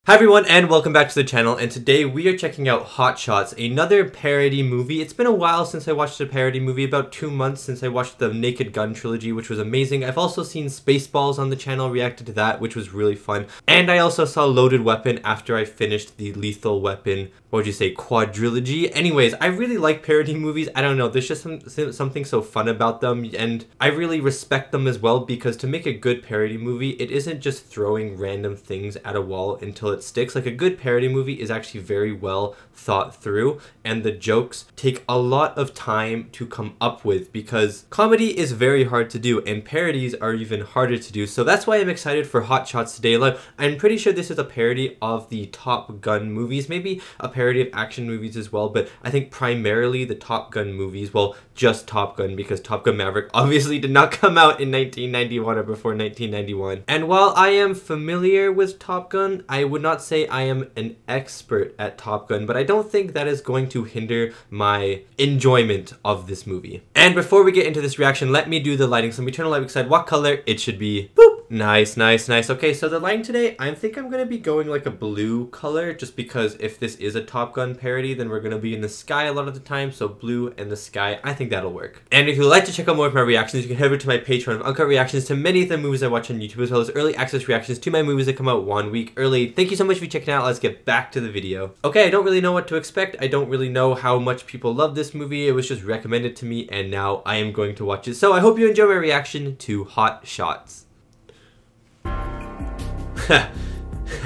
Hi everyone and welcome back to the channel, and today we are checking out Hot Shots, another parody movie. It's been a while since I watched a parody movie, about 2 months since I watched the Naked Gun trilogy, which was amazing. I've also seen Spaceballs on the channel, reacted to that, which was really fun. And I also saw Loaded Weapon after I finished the Lethal Weapon, what would you say, quadrilogy? Anyways, I really like parody movies. I don't know, there's just something so fun about them, and I really respect them as well, because to make a good parody movie, it isn't just throwing random things at a wall until it sticks. Like, a good parody movie is actually very well thought through, and the jokes take a lot of time to come up with, because comedy is very hard to do and parodies are even harder to do. So that's why I'm excited for Hot Shots today. Like, I'm pretty sure this is a parody of the Top Gun movies, maybe a parody of action movies as well, but I think primarily the Top Gun movies. Well, just Top Gun, because Top Gun Maverick obviously did not come out in 1991 or before 1991. And while I am familiar with Top Gun, I would not say I am an expert at Top Gun, but I don't think that is going to hinder my enjoyment of this movie. And before we get into this reaction, let me do the lighting. So let me turn the light decide what color it should be. Boop! Nice, nice, nice. Okay, so the lighting today, I think I'm gonna be going like a blue color, just because if this is a Top Gun parody, then we're gonna be in the sky a lot of the time, so blue and the sky, I think that'll work. And if you'd like to check out more of my reactions, you can head over to my Patreon of uncut reactions to many of the movies I watch on YouTube, as well as early access reactions to my movies that come out 1 week early. Thank you so much for checking out. Let's get back to the video. Okay, I don't really know what to expect. I don't really know how much people love this movie. It was just recommended to me, and now I am going to watch it. So I hope you enjoy my reaction to Hot Shots.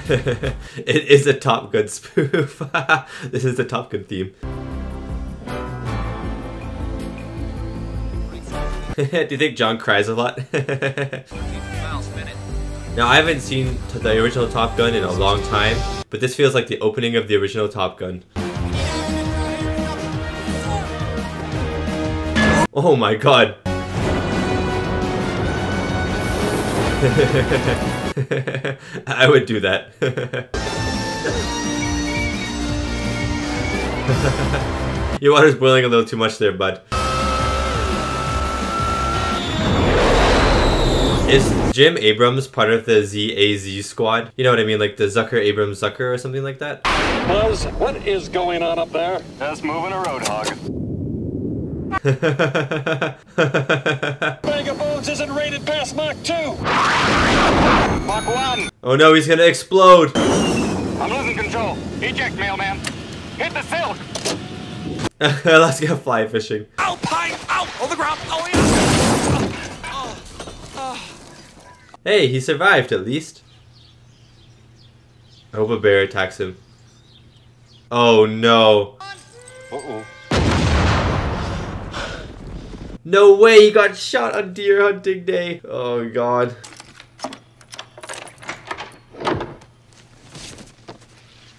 It is a Top Gun spoof. This is the Top Gun theme. Do you think John cries a lot? Now, I haven't seen the original Top Gun in a long time, but this feels like the opening of the original Top Gun. Oh my god. I would do that. Your water's boiling a little too much there, bud. Is Jim Abrams part of the ZAZ squad? You know what I mean, like the Zucker Abrams Zucker or something like that? Buzz, what is going on up there? Just moving a roadhog. Bag of Bones isn't rated past Mach 2! Mach 1! Oh no, he's gonna explode! I'm losing control. Eject, mailman. Hit the silk! Let's go fly fishing. Alpine! Out! On the ground! Oh, yeah! Hey, he survived at least. I hope a bear attacks him. Oh no. Uh-oh. No way, he got shot on deer hunting day. Oh god.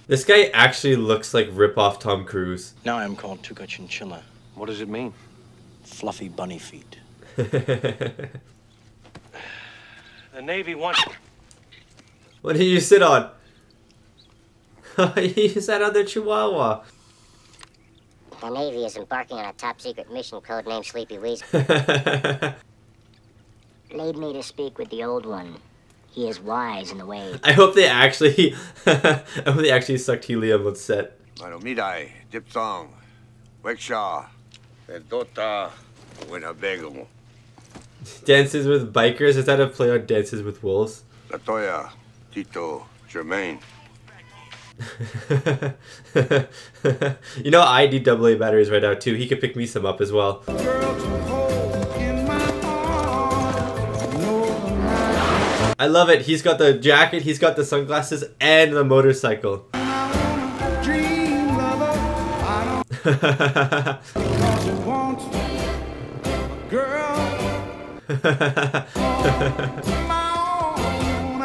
This guy actually looks like rip-off Tom Cruise. Now I'm called Tuca Chinchilla. What does it mean? Fluffy bunny feet. The Navy wants... What did you sit on? He sat on the Chihuahua. The Navy is embarking on a top-secret mission codenamed Sleepy Weasel. Lead me to speak with the Old One. He is wise in the way. I hope they actually, I hope they actually sucked helium on set. Maromidai, Dipsong, Wekshaw, Dota, Winnebago, Dances with Bikers? Is that a play on Dances with Wolves? Latoya, Tito, Jermaine. You know, I need AA batteries right now too. He could pick me some up as well. I love it. He's got the jacket, he's got the sunglasses, and the motorcycle.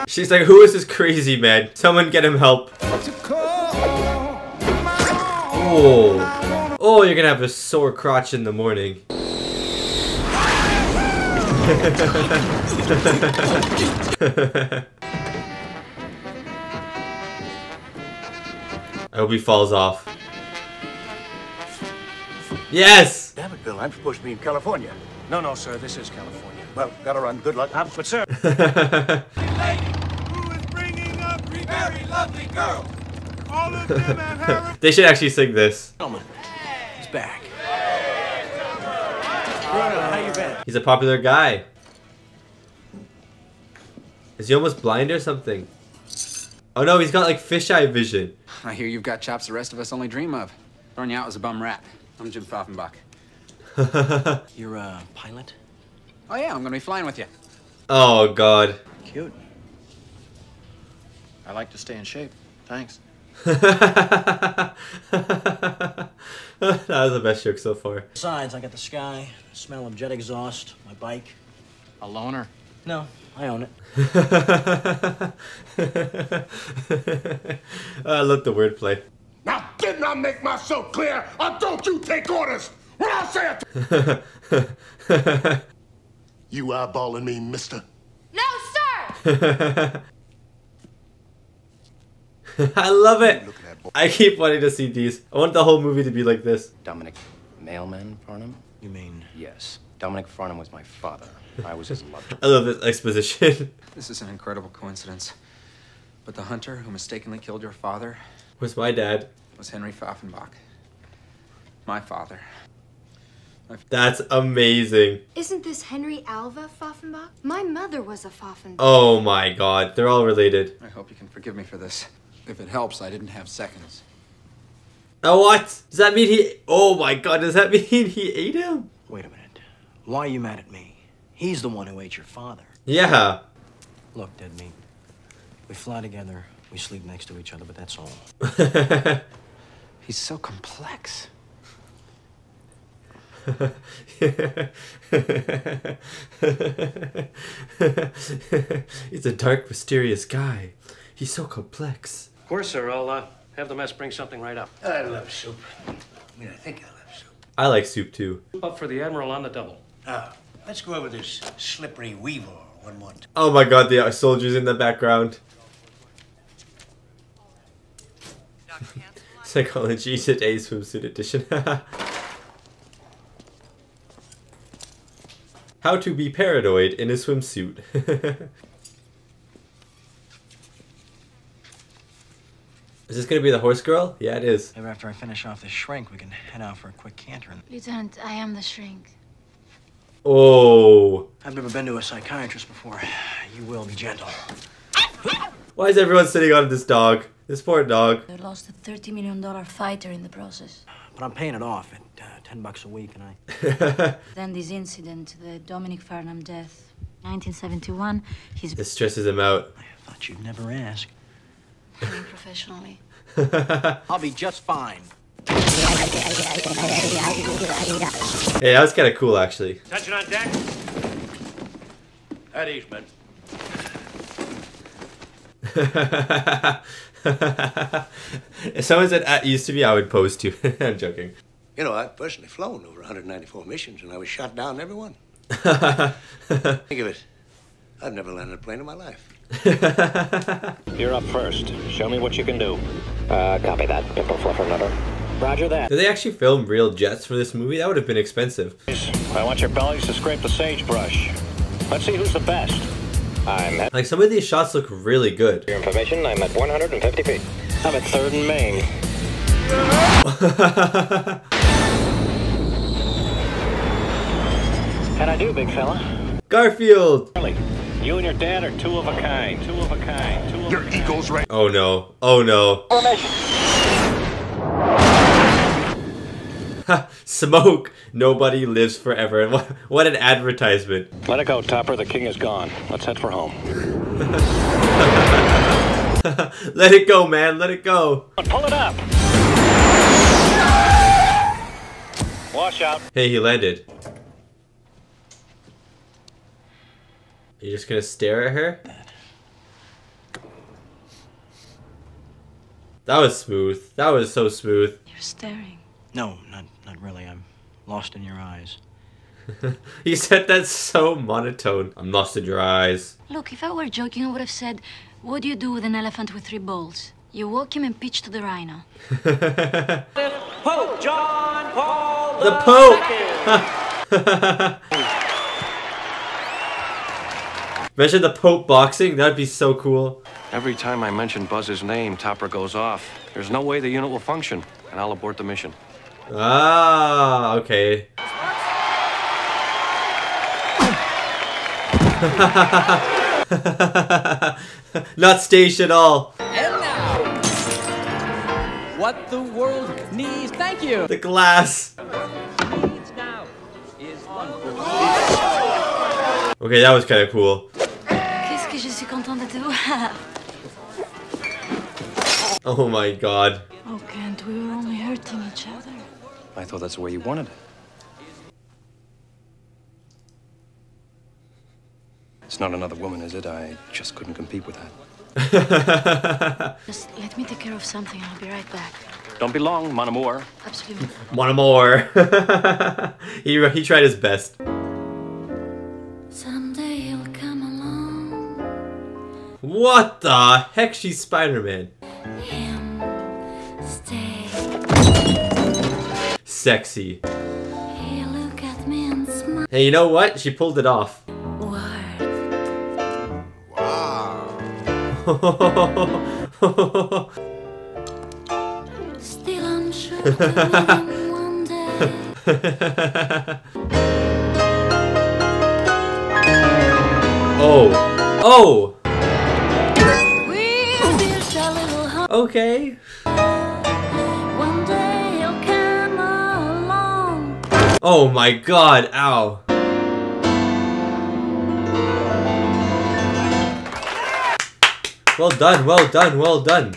She's like, who is this crazy man? Someone get him help. Oh. Oh, you're gonna have a sore crotch in the morning. I hope he falls off. Yes! Damn it, Bill, I'm supposed to be in California. No, sir, this is California. Well, gotta run. Good luck. But, sir... Who is bringing up very lovely girl. All of them have Harry. They should actually sing this. Gentlemen, he's back. How you been? He's a popular guy. Is he almost blind or something? Oh no, he's got like fisheye vision. I hear you've got chops the rest of us only dream of. Throwing you out as a bum rat. I'm Jim Pfaffenbach. You're a pilot? Oh yeah, I'm gonna be flying with you. Oh god. Cute. I like to stay in shape. Thanks. That was the best joke so far. Besides, I got the sky, the smell of jet exhaust, my bike. A loner? No, I own it. I love the wordplay. Now, didn't I make myself clear? Or don't you take orders? What I say? You eyeballing me, mister? No, sir! I love it. I keep wanting to see these. I want the whole movie to be like this. Dominic Mailman Farnham? You mean? Yes. Dominic Farnham was my father. I was his lover. I love this exposition. This is an incredible coincidence. But the hunter who mistakenly killed your father Where's my dad? was Henry Pfaffenbach. My father. That's amazing. Isn't this Henry Alva Pfaffenbach? My mother was a Pfaffenbach. Oh my god, they're all related. I hope you can forgive me for this. If it helps, I didn't have seconds. Oh, what? Does that mean he... Oh my god, does that mean he ate him? Wait a minute. Why are you mad at me? He's the one who ate your father. Yeah. Look, dead meat. We fly together, we sleep next to each other, but that's all. He's so complex. He's a dark, mysterious guy. He's so complex. Of course, sir. I'll have the mess bring something right up. I love soup. I mean, I think I love soup. I like soup too. Up for the Admiral on the double. Let's go over this slippery weevil one more time. Oh my god, the soldiers in the background. Psychology Today swimsuit edition. How to be paranoid in a swimsuit. Is this gonna be the horse girl? Yeah, it is. Maybe after I finish off this shrink, we can head out for a quick canter. Lieutenant, I am the shrink. Oh. I've never been to a psychiatrist before. You will be gentle. Why is everyone sitting on this dog? This poor dog. I lost a $30 million fighter in the process. But I'm paying it off at $10 a week, and I... Then this incident, the Dominic Farnham death. 1971, he's... This stresses him out. I thought you'd never ask. I mean, professionally. I'll be just fine. Hey, that was kind of cool, actually. Attention on deck. At ease, man. If someone said at ease to me, I would pose too. I'm joking. You know, I've personally flown over 194 missions, and I was shot down in every one. Think of it. I've never landed a plane in my life. You're up first. Show me what you can do. Copy that, Pimple Fluffernutter. Roger that. Did they actually film real jets for this movie? That would have been expensive. I want your bellies to scrape the sagebrush. Let's see who's the best. Like, some of these shots look really good. Your information, I'm at 150 feet. I'm at 3rd and Main. How'd I do, big fella? Garfield! You and your dad are two of a kind. Two of a kind. Two of Your ego's right. Oh no. Oh no. Smoke. Nobody lives forever. And what an advertisement. Let it go, Topper. The king is gone. Let's head for home. Let it go, man. Let it go. Pull it up. Wash out. Hey, he landed. Are you just gonna stare at her? That was smooth. That was so smooth. You're staring. No, not really. I'm lost in your eyes. He said that so monotone. I'm lost in your eyes. Look, if I were joking, I would have said, what do you do with an elephant with 3 balls? You walk him and pitch to the rhino. Pope John Paul The Pope! Imagine the Pope boxing. That'd be so cool. Every time I mention Buzz's name, Topper goes off. There's no way the unit will function, and I'll abort the mission. Ah, okay. Not staged at all. And now, what the world needs. Thank you. The glass. Needs now is one. Okay, that was kind of cool. Qu'est-ce que je suis contente de te voir. Oh my god. Oh, Kent, we were only hurting each other. I thought that's the way you wanted it. It's not another woman, is it? I just couldn't compete with that. Just let me take care of something. I'll be right back. Don't be long, mon amour. Absolutely. One more. he tried his best. Someday you'll come along. What the heck? She's Spider-Man. Stay. Sexy. Hey, look at me and smile. Hey, you know what? She pulled it off. Still I'm sure that one day. Oh. Oh. We'll build a little home. Okay. One day you'll come along. Oh my god. Ow. Well done, well done, well done.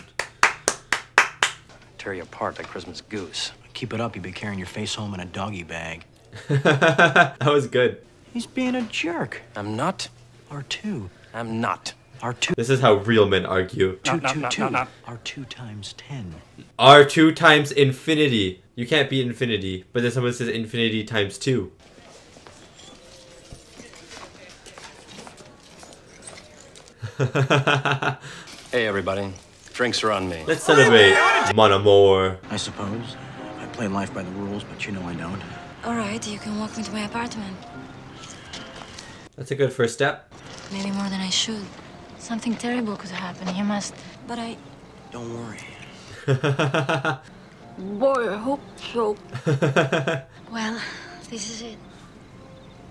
Tear you apart like Christmas goose. Keep it up, you'll be carrying your face home in a doggy bag. That was good. He's being a jerk. I'm not. R2. I'm not. R2. This is how real men argue. 2, 2, 2. R2 times 10. R2 times infinity. You can't beat infinity, but then someone says infinity times 2. Hey, everybody. Drinks are on me. Let's celebrate, mon amour. I suppose. I play life by the rules, but you know I don't. All right, you can walk me to my apartment. That's a good first step. Maybe more than I should. Something terrible could happen. You must. But I. Don't worry. Boy, I hope so. Well, this is it.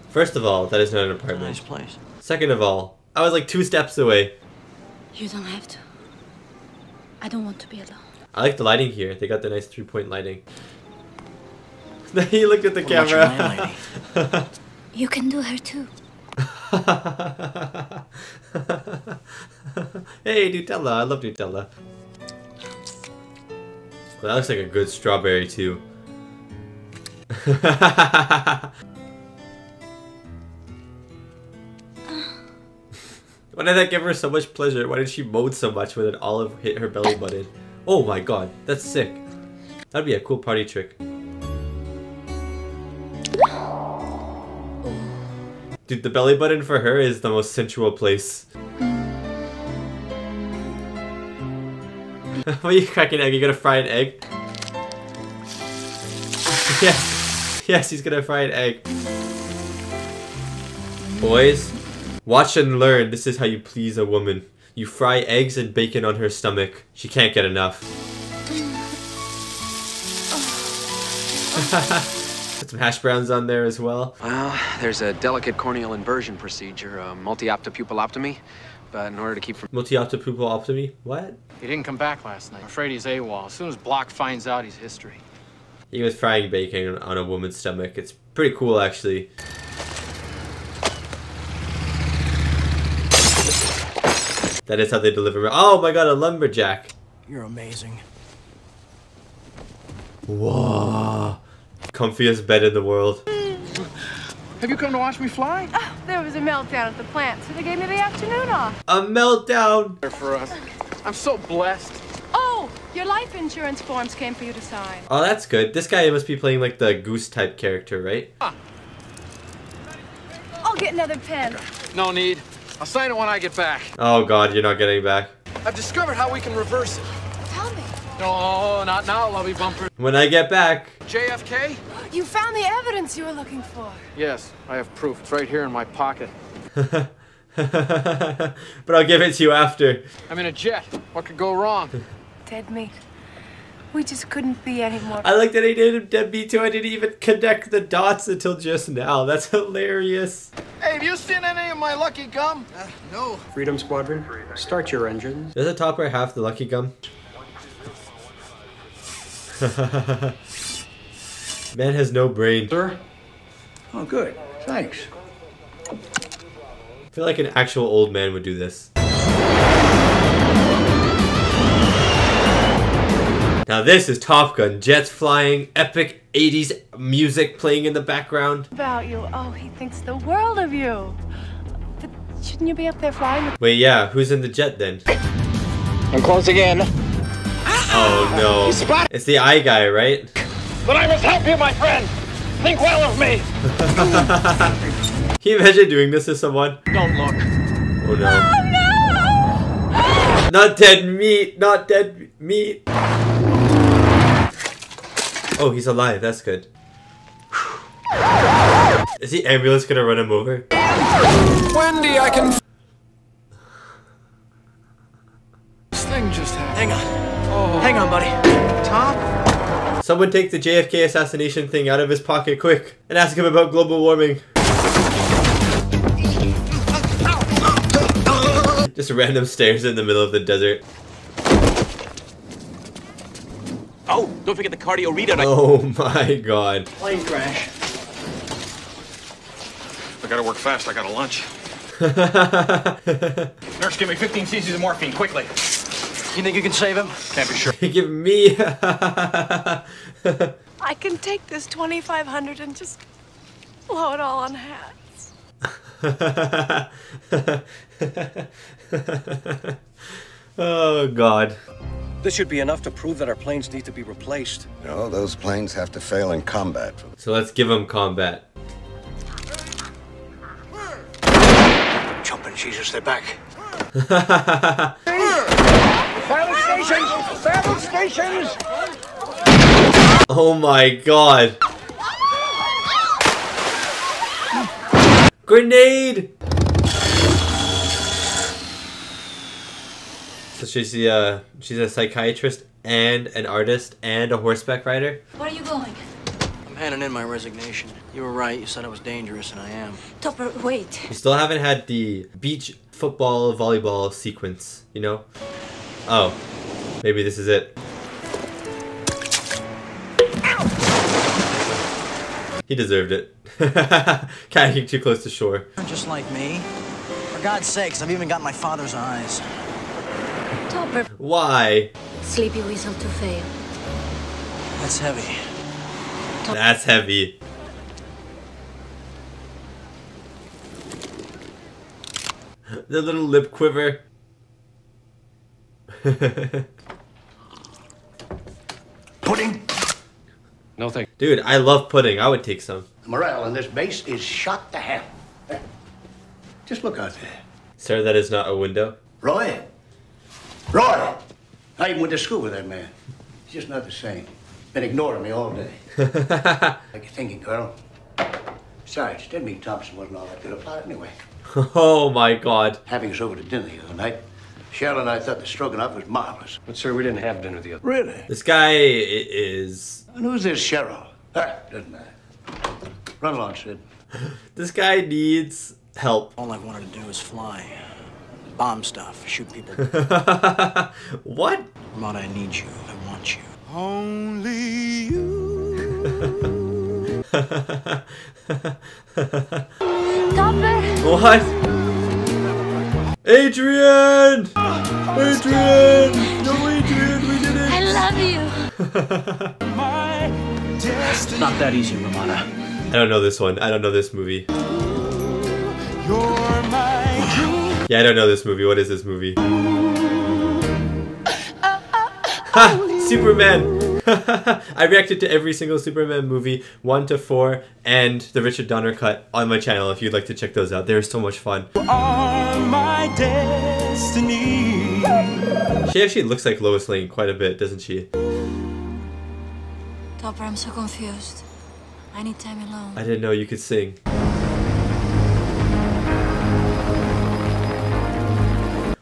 First of all, that is not an apartment. Nice place. Second of all, I was like 2 steps away. You don't have to. I don't want to be alone. I like the lighting here. They got the nice 3-point lighting. He looked at the What about your camera. landlady? You can do her too. Hey, Nutella. I love Nutella. Well, that looks like a good strawberry too. Why did that give her so much pleasure? Why did she moan so much when an olive hit her belly button? Oh my god, that's sick. That'd be a cool party trick. Dude, the belly button for her is the most sensual place. Why are you cracking an egg? You gonna fry an egg? Yes. Yes, he's gonna fry an egg. Boys, watch and learn. This is how you please a woman. You fry eggs and bacon on her stomach. She can't get enough. Put some hash browns on there as well. Well, there's a delicate corneal inversion procedure, a multi-optopupilotomy. But in order to keep from... Multi-optopupilotomy? What? He didn't come back last night. I'm afraid he's AWOL. As soon as Block finds out, he's history. He was frying bacon on a woman's stomach. It's pretty cool, actually. That is how they deliver. Oh my god, a lumberjack. You're amazing. Whoa. Comfiest bed in the world. Have you come to watch me fly? Oh, there was a meltdown at the plant, so they gave me the afternoon off. A meltdown! For us. I'm so blessed. Oh, your life insurance forms came for you to sign. Oh, that's good. This guy must be playing like the goose type character, right? I'll get another pen. No need. I'll sign it when I get back. Oh god, you're not getting back. I've discovered how we can reverse it. Tell me. No, not now, Lovey Bumper. When I get back. JFK? You found the evidence you were looking for. Yes, I have proof. It's right here in my pocket. But I'll give it to you after. I'm in a jet. What could go wrong? Dead meat. We just couldn't be any more. I like that I did dead meat too. I didn't even connect the dots until just now. That's hilarious. Hey, have you seen any of my lucky gum? No. Freedom Squadron, start your engines. Does the topper have the lucky gum? Man has no brain. Sir? Oh, good. Thanks. I feel like an actual old man would do this. Now this is Top Gun. Jets flying, epic 80s music playing in the background. About you. Oh, he thinks the world of you. But shouldn't you be up there flying with... Wait, yeah, who's in the jet then? I'm closing in. Oh no. It's the eye guy, right? But I must help you, my friend. Think well of me. Can you imagine doing this to someone? Don't look. Oh no. Oh no! Not dead meat! Not dead meat! Oh, he's alive. That's good. Is the ambulance gonna run him over? Wendy, I can... This thing just happened. Hang on. Oh. Hang on, buddy. Tom? Someone take the JFK assassination thing out of his pocket quick and ask him about global warming. Just random stairs in the middle of the desert. Oh, don't forget the cardio readout. Oh my god. Plane crash. I gotta work fast. I got a lunch. Nurse, give me 15 cc's of morphine, quickly. You think you can save him? Can't be sure. Give me. I can take this 2,500 and just blow it all on hats. Oh god. This should be enough to prove that our planes need to be replaced. No, those planes have to fail in combat. So let's give them combat. Jumping Jesus, they're back. Battle stations! Battle stations! Oh my god. Grenade! So she's a psychiatrist and an artist and a horseback rider. Where are you going? I'm handing in my resignation. You were right. You said I was dangerous, and I am. Topper, wait. We still haven't had the beach football volleyball sequence, you know? Oh, maybe this is it. He deserved it. Kayaking too close to shore. Just like me. For God's sakes, I've even got my father's eyes. Topper. Why? Sleepy whistle to fail. That's heavy. That's heavy. The little lip quiver. Pudding? No thank you. Dude, I love pudding. I would take some. The morale on this base is shot to hell. Just look out there. Sir, that is not a window. Roy? Roy! I even went to school with that man. He's just not the same. Been ignoring me all day. Like you're thinking, Colonel. Besides, Deadmeat Thompson wasn't all that good a pilot anyway. Oh my god. Having us over to dinner the other night, Cheryl and I thought the stroganoff was marvelous. But sir, we didn't have dinner the other. Really? This guy is... And who's this Cheryl? Doesn't matter. Run along, Sid. This guy needs help. All I wanted to do was fly. Bomb stuff, shoot people. What? Ramona, I need you. I want you. Only you. Topper! What? Adrian! Adrian! No, Adrian, we did it! I love you! It's not that easy, Ramona. I don't know this one. I don't know this movie. Yeah, I don't know this movie. What is this movie? Ha! Superman! I reacted to every single Superman movie, 1 to 4, and the Richard Donner cut on my channel if you'd like to check those out. They're so much fun. You are my destiny. She actually looks like Lois Lane quite a bit, doesn't she? Topper, I'm so confused. I need time alone. I didn't know you could sing.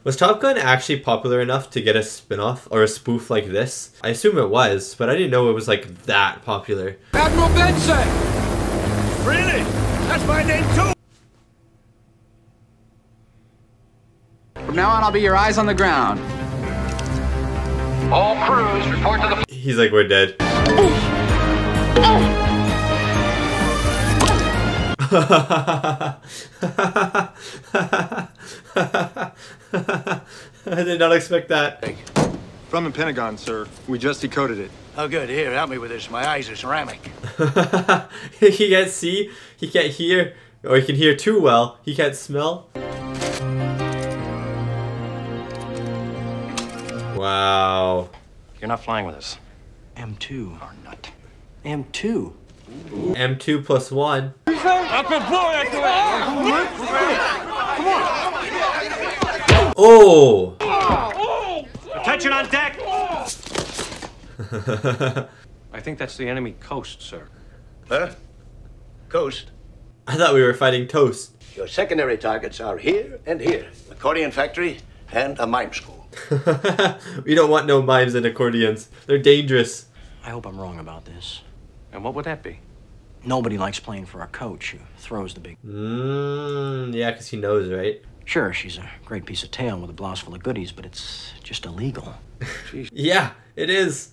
Was Top Gun actually popular enough to get a spin-off or a spoof like this? I assume it was, but I didn't know it was like that popular. Admiral Benson! Really? That's my name too! From now on, I'll be your eyes on the ground. All crews report to the... He's like, we're dead. I did not expect that. From the Pentagon, sir. We just decoded it. Oh, good. Here, help me with this. My eyes are ceramic. He can't see, he can't hear, or he can hear too well. He can't smell. Wow. You're not flying with us. M2 or not. M2. M2 plus 1. Oh! Attention on deck! I think that's the enemy coast, sir. Huh? Coast? I thought we were fighting toast. Your secondary targets are here and here. Accordion factory and a mime school. We don't want no mimes and accordions. They're dangerous. I hope I'm wrong about this. And what would that be? Nobody likes playing for a coach who throws the big... Yeah, because he knows, right? Sure, she's a great piece of tail with a blouse full of goodies, but it's just illegal. Yeah, it is.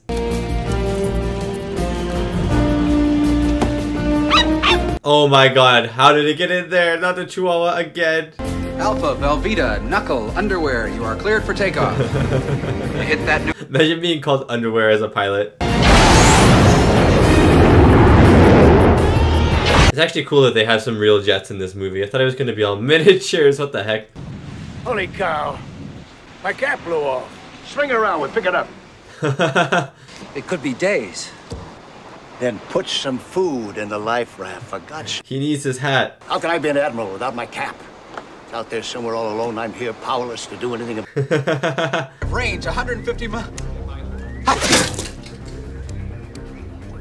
Oh my god, how did it get in there? Not the Chihuahua again. Alpha, Velveeta, Knuckle, Underwear, you are cleared for takeoff. Hit that new... Imagine being called Underwear as a pilot. It's actually cool that they have some real jets in this movie. I thought it was going to be all miniatures. What the heck? Holy cow. My cap blew off. Swing around, we'll pick it up. It could be days. Then put some food in the life raft, for God's sake. He needs his hat. How can I be an admiral without my cap? Out there somewhere all alone, I'm here powerless to do anything. Range 150 miles.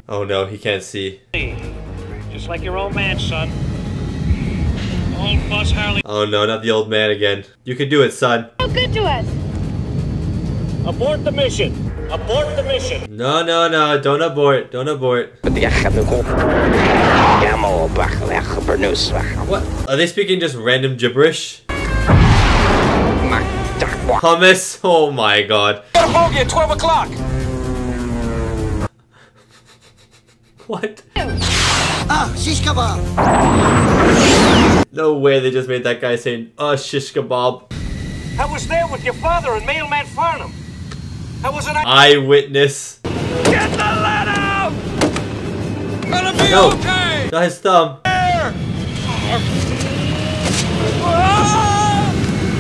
Oh no, he can't see. Just like your old man, son. Old Buzz Harley. Oh no, not the old man again. You can do it, son. So good to us. Abort the mission. Abort the mission. No, no, no, don't abort. Don't abort. What? Are they speaking just random gibberish? Hummus? Oh my god. Got a bogey at 12 o'clock. What? Ah, shish kebab. No way they just made that guy saying, shish kebab. I was there with your father and Mailman Farnham. I was an eyewitness. Get the lead out! Gonna be okay! Got his thumb.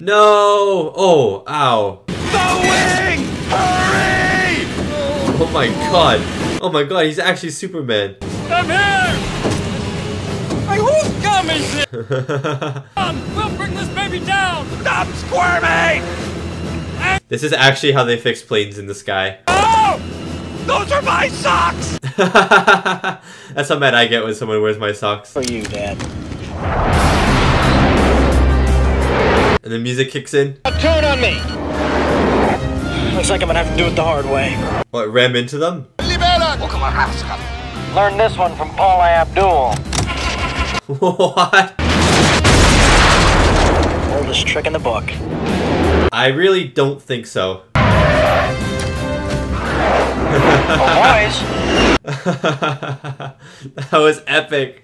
No! Oh, ow. The wing! Hurry! Oh my god. Oh my god, he's actually Superman. I'm here! Hey, whose gum is it? We'll bring this baby down! Stop squirming! This is actually how they fix planes in the sky. Oh! Those are my socks! That's how mad I get when someone wears my socks. For you, Dad. And the music kicks in. Turn on me! Looks like I'm gonna have to do it the hard way. What, ram into them? Learn this one from Paula Abdul. What? Oldest trick in the book. I really don't think so. Boys. That was epic.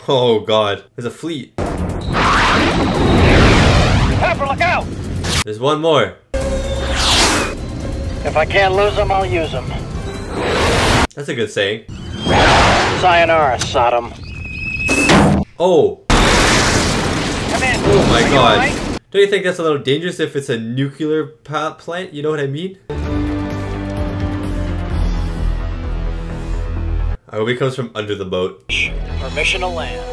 Oh god, there's a fleet. Pepper, look out! There's one more. If I can't lose them, I'll use them. That's a good saying. Sayonara, Sodom. Oh. Come in. Oh my god. Right? Don't you think that's a little dangerous if it's a nuclear plant? You know what I mean? I hope he comes from under the boat. Permission to land.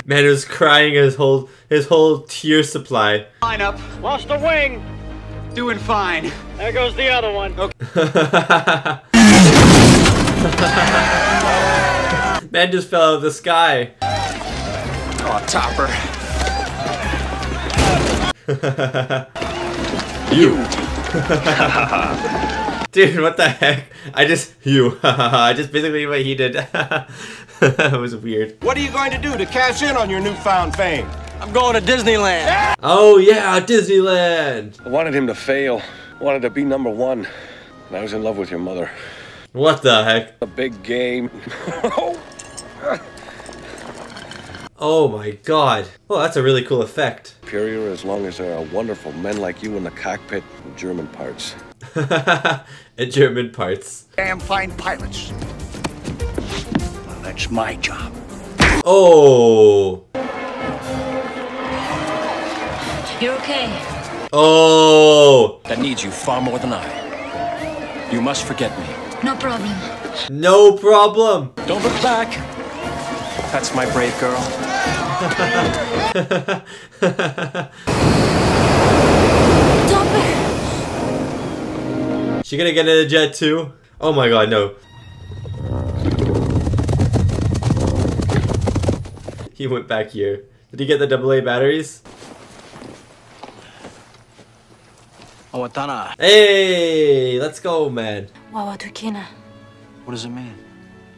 Man was crying his whole tear supply. Line up. Lost a wing. Doing fine. There goes the other one. Okay. Man just fell out of the sky. Oh, Topper. You. Dude, what the heck? I just basically what he did. That was weird. What are you going to do to cash in on your newfound fame? I'm going to Disneyland. Yeah. Oh yeah, Disneyland. I wanted him to fail. I wanted to be #1. And I was in love with your mother. What the heck? A big game. Oh my god. Oh, that's a really cool effect. Superior as long as there are wonderful men like you in the cockpit and German parts. And German parts. Damn fine pilots. Well, that's my job. Oh. You're okay. Oh. That needs you far more than I. You must forget me. No problem. No problem. Don't look back. That's my brave girl. She gonna get in a jet too? Oh my god, no. He went back here. Did he get the AA batteries? Hey, let's go, man. Wawa tukina. What does it mean?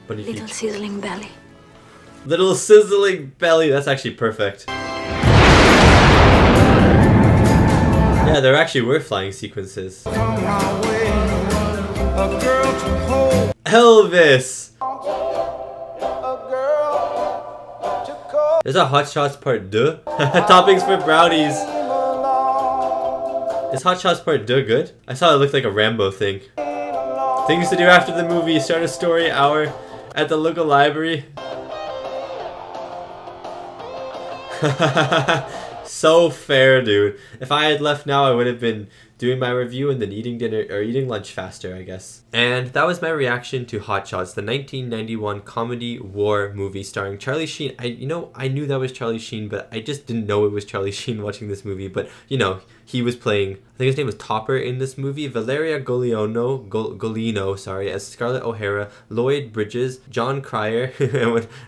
Little sizzling belly. Little sizzling belly. That's actually perfect. Yeah, there actually were flying sequences. Elwes! There's a Hot Shots Part 2. Toppings for brownies. Is Hot Shots Part 2 good? I saw it looked like a Rambo thing. Things to do after the movie. Start a story hour at the local library. So fair, dude. If I had left now, I would have been doing my review and then eating dinner or eating lunch faster, I guess. And that was my reaction to Hot Shots, the 1991 comedy war movie starring Charlie Sheen. I knew that was Charlie Sheen, but I just didn't know it was Charlie Sheen watching this movie. But you know, he was playing, I think his name was Topper in this movie. Valeria Golino, sorry, as Scarlett O'Hara, Lloyd Bridges, John Cryer,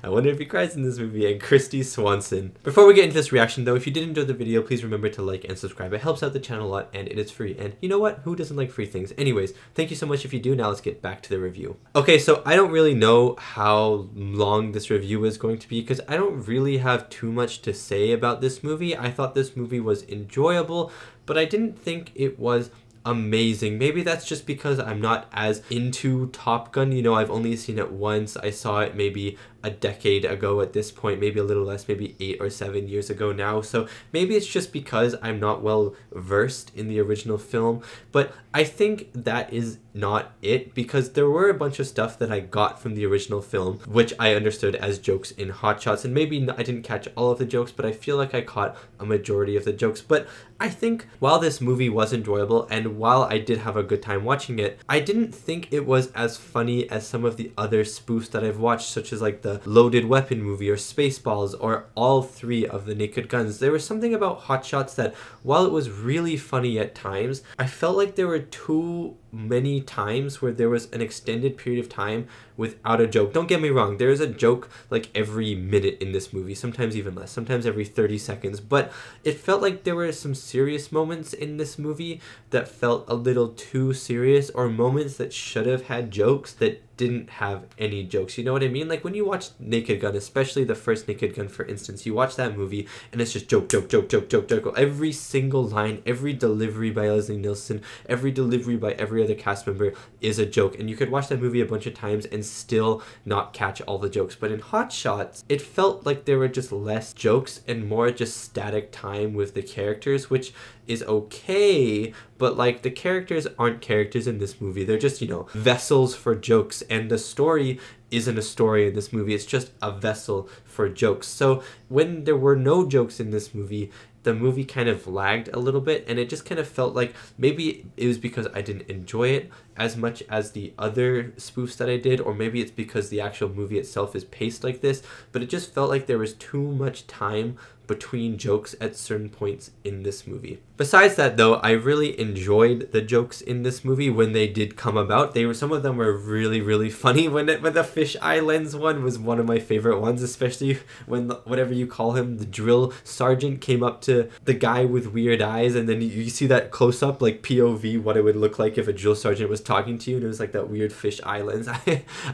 I wonder if he cries in this movie, and Christy Swanson. Before we get into this reaction though, if you did enjoy the video, please remember to like and subscribe. It helps out the channel a lot and it is free. And you know what? Who doesn't like free things? Anyways, thank you so much if you do. Now let's get back to the review. Okay, so I don't really know how long this review is going to be because I don't really have too much to say about this movie. I thought this movie was enjoyable, but I didn't think it was amazing. Maybe that's just because I'm not as into Top Gun. You know, I've only seen it once. I saw it maybe a decade ago at this point, maybe a little less, maybe 8 or 7 years ago now. So maybe it's just because I'm not well versed in the original film, but I think that is not it, because there were a bunch of stuff that I got from the original film, which I understood as jokes in Hot Shots, and maybe I didn't catch all of the jokes, but I feel like I caught a majority of the jokes. But I think while this movie was enjoyable, and while I did have a good time watching it, I didn't think it was as funny as some of the other spoofs that I've watched, such as like the Loaded Weapon movie or Spaceballs or all 3 of the Naked Guns. There was something about Hot Shots that, while it was really funny at times, I felt like there were too many times where there was an extended period of time without a joke. Don't get me wrong, there is a joke like every minute in this movie, sometimes even less, sometimes every 30 seconds, but it felt like there were some serious moments in this movie that felt a little too serious, or moments that should have had jokes that didn't have any jokes. You know what I mean? Like when you watch Naked Gun, especially the first Naked Gun, for instance, you watch that movie and it's just joke, joke, joke, joke, joke, joke. Every single line, every delivery by Leslie Nielsen, every delivery by every other cast member is a joke. And you could watch that movie a bunch of times and still not catch all the jokes. But in Hot Shots, it felt like there were just less jokes and more just static time with the characters, which is okay, but like the characters aren't characters in this movie. They're just, you know, vessels for jokes, and the story isn't a story in this movie. It's just a vessel for jokes. So when there were no jokes in this movie, the movie kind of lagged a little bit, and it just kind of felt like maybe it was because I didn't enjoy it, as much as the other spoofs that I did, or maybe it's because the actual movie itself is paced like this, but it just felt like there was too much time between jokes at certain points in this movie. Besides that though, I really enjoyed the jokes in this movie when they did come about. Some of them were really funny. When the fish eye lens one was one of my favorite ones, especially when whatever you call him, the drill sergeant, came up to the guy with weird eyes, and then you see that close up like POV what it would look like if a drill sergeant was talking to you, and it was like that weird fish eye lens.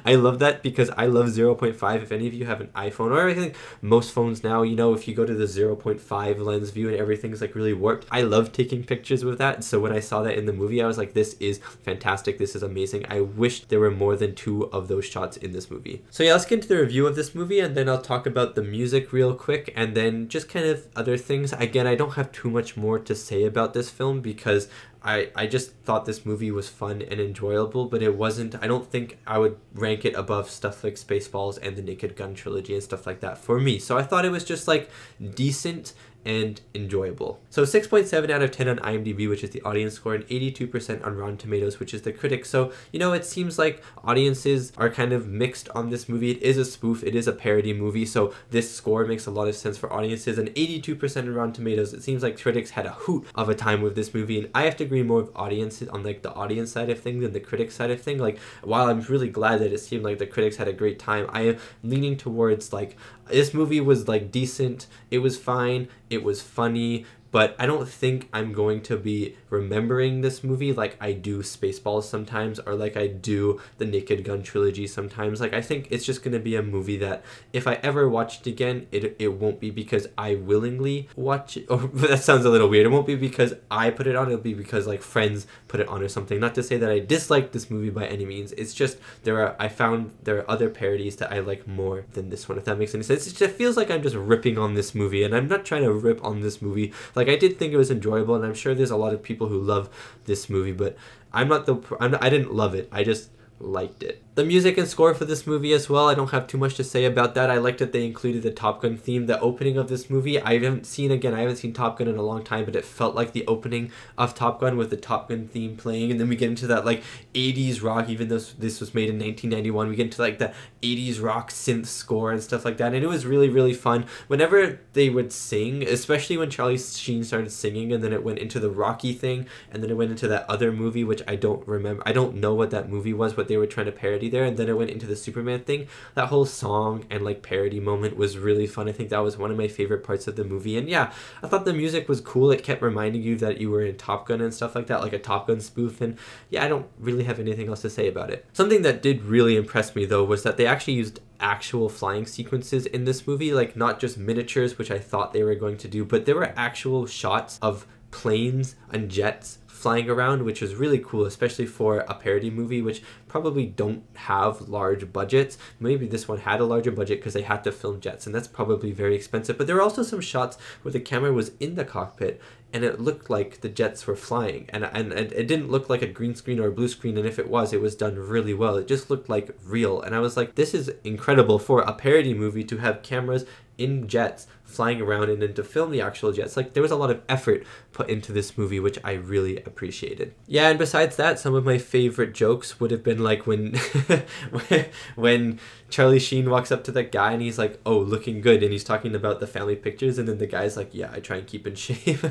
I love that because I love 0.5. If any of you have an iPhone, or I think most phones now, you know, if you go to the 0.5 lens view and everything's like really warped, I love taking pictures with that. So when I saw that in the movie, I was like, this is fantastic, this is amazing. I wish there were more than 2 of those shots in this movie. So yeah, let's get into the review of this movie, and then I'll talk about the music real quick, and then just kind of other things. Again, I don't have too much more to say about this film because I just thought this movie was fun and enjoyable, but it wasn't, I don't think I would rank it above stuff like Spaceballs and the Naked Gun trilogy and stuff like that for me. So I thought it was just like decent and enjoyable. So 6.7 out of 10 on IMDb, which is the audience score, and 82% on Rotten Tomatoes, which is the critics. So, you know, it seems like audiences are kind of mixed on this movie. It is a spoof, it is a parody movie, so this score makes a lot of sense for audiences. And 82% on Rotten Tomatoes, it seems like critics had a hoot of a time with this movie, and I have to agree more with audiences on like the audience side of things than the critics side of things. Like, while I'm really glad that it seemed like the critics had a great time, I am leaning towards like, this movie was like decent, it was fine, it was funny, but I don't think I'm going to be remembering this movie like I do Spaceballs sometimes, or like I do the Naked Gun trilogy sometimes. Like, I think it's just going to be a movie that if I ever watch it again, it won't be because I willingly watch it. Or that sounds a little weird. It won't be because I put it on. It'll be because like friends put it on or something. Not to say that I dislike this movie by any means. It's just I found there are other parodies that I like more than this one, if that makes any sense. It just feels like I'm just ripping on this movie, and I'm not trying to rip on this movie. Like, I did think it was enjoyable, and I'm sure there's a lot of people who love this movie, but I didn't love it. I just liked it. The music and score for this movie as well, I don't have too much to say about that. I liked that they included the Top Gun theme. The opening of this movie, I haven't seen Top Gun in a long time, but it felt like the opening of Top Gun with the Top Gun theme playing, and then we get into that like 80s rock, even though this was made in 1991, we get into like the 80s rock synth score and stuff like that, and it was really fun. Whenever they would sing, especially when Charlie Sheen started singing, and then it went into the Rocky thing, and then it went into that other movie, which I don't remember. I don't know what that movie was, what they were trying to parody there, and then it went into the Superman thing. That whole song and like parody moment was really fun. I think that was one of my favorite parts of the movie. And yeah, I thought the music was cool. It kept reminding you that you were in Top Gun and stuff like that, like a Top Gun spoof. And yeah, I don't really have anything else to say about it. Something that did really impress me though was that they actually used actual flying sequences in this movie, like not just miniatures, which I thought they were going to do, but there were actual shots of planes and jets flying around, which was really cool, especially for a parody movie, which probably don't have large budgets. Maybe this one had a larger budget because they had to film jets, and that's probably very expensive. But there were also some shots where the camera was in the cockpit and it looked like the jets were flying, and it didn't look like a green screen or a blue screen, and if it was done really well. It just looked like real, and I was like, this is incredible for a parody movie to have cameras in jets flying around and then to film the actual jets. Like, there was a lot of effort put into this movie, which I really appreciated. Yeah, and besides that, some of my favorite jokes would have been like when when Charlie Sheen walks up to that guy and he's like, oh, looking good, and he's talking about the family pictures, and then the guy's like, yeah, I try and keep in shape,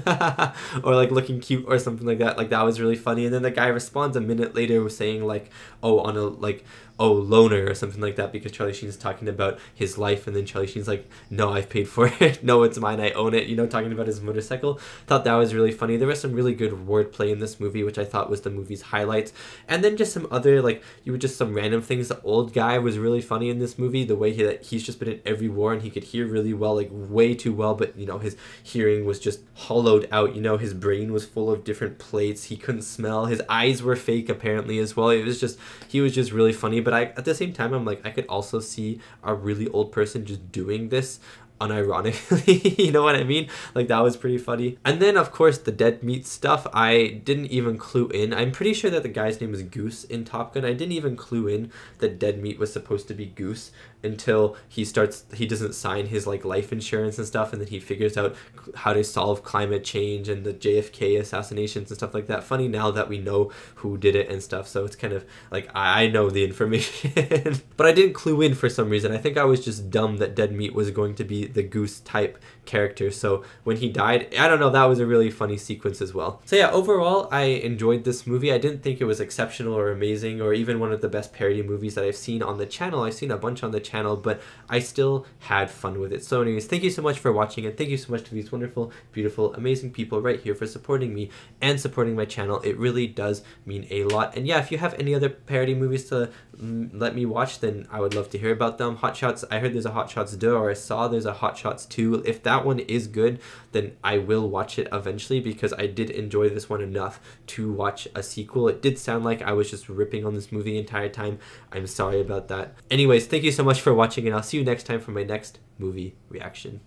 or like looking cute or something like that. Like, that was really funny. And then the guy responds a minute later saying like, oh, on a like, oh, loner or something like that, because Charlie Sheen's talking about his life, and then Charlie Sheen's like, no, I've paid for it, no, it's mine, I own it, you know, talking about his motorcycle. Thought that was really funny. There was some really good wordplay in this movie, which I thought was the movie's highlights. And then just some other, like, some random things. The old guy was really funny in this movie, the way he's just been in every war and he could hear really well, like way too well, but you know, his hearing was just hollowed out, you know, his brain was full of different plates, he couldn't smell, his eyes were fake apparently as well. It was just, he was just really funny. But at the same time, I'm like, I could also see a really old person just doing this unironically, you know what I mean? Like, that was pretty funny. And then of course the dead meat stuff, I didn't even clue in. I'm pretty sure that the guy's name is Goose in Top Gun. I didn't even clue in that dead meat was supposed to be Goose until he doesn't sign his like life insurance and stuff, and then he figures out how to solve climate change and the JFK assassinations and stuff like that. Funny now that we know who did it and stuff, so it's kind of like I know the information but I didn't clue in for some reason. I think I was just dumb that Dead Meat was going to be the Goose type character, so when he died, I don't know, that was a really funny sequence as well. So yeah, overall I enjoyed this movie. I didn't think it was exceptional or amazing or even one of the best parody movies that I've seen on the channel. I've seen a bunch on the channel, but I still had fun with it. So anyways, thank you so much for watching, and thank you so much to these wonderful, beautiful, amazing people right here for supporting me and supporting my channel. It really does mean a lot. And yeah, if you have any other parody movies to let me watch, then I would love to hear about them. Hot Shots, I heard there's a Hot Shots 2, or I saw there's a Hot Shots 2. If that one is good, then I will watch it eventually, because I did enjoy this one enough to watch a sequel. It did sound like I was just ripping on this movie the entire time. I'm sorry about that. Anyways, thank you so much for watching, and I'll see you next time for my next movie reaction.